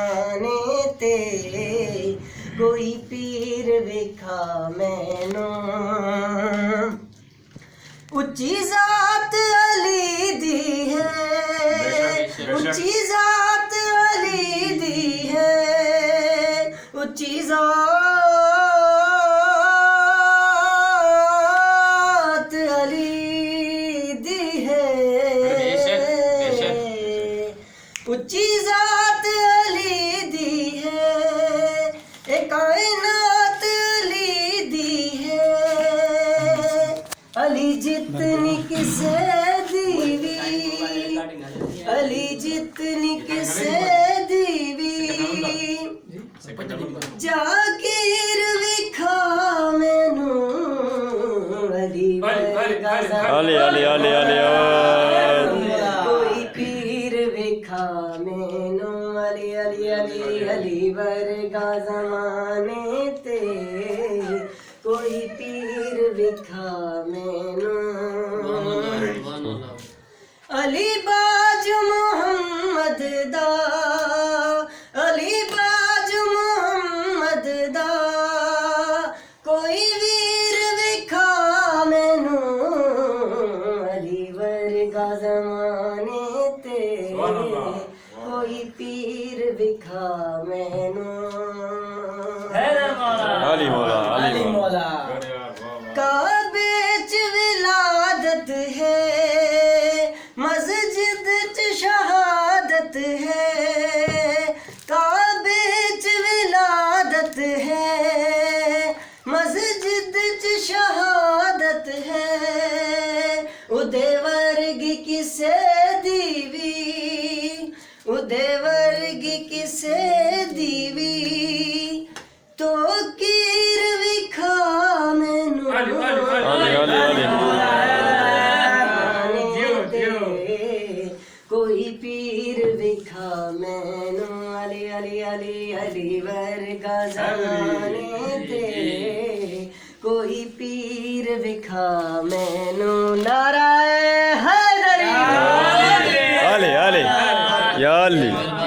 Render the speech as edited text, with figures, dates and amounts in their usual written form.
ज़माने ते कोई पीर विखा मैनू उच्ची ज़ात अली दी है उच्ची ज़ात अली दी है उच्ची ज़ात अली दी है उच्ची ज़ात अली दी है ए कायनात अली दी है अली जितनी किसे दीवी अली जितनी किसे दीवी जाकिर विखा मैनू अली कोई पीर विखा मैनू अली अली अली अली वर्गा ज़माने ते कोई पीर विखा मैनू अली बाज मोहम्मद दा अली बाज मोहम्मद दा कोई वीर विखा मैनू अली वर्गा ज़माने ते कोई पीर विखा मैनू अली मौला काबे च विलादत है मस्जिद च शहादत है काबे च विलादत है मस्जिद च शहादत है उदे वर्गी किसे दीवी उदे वर्गी किसे दीवी तो कीर विखा मैनू कोई पीर विखा मैनू अली अली अली अली वर्गा ज़माने ते कोई पीर विखा मैनू नाराए Hydari Ali, Ali, ya Ali.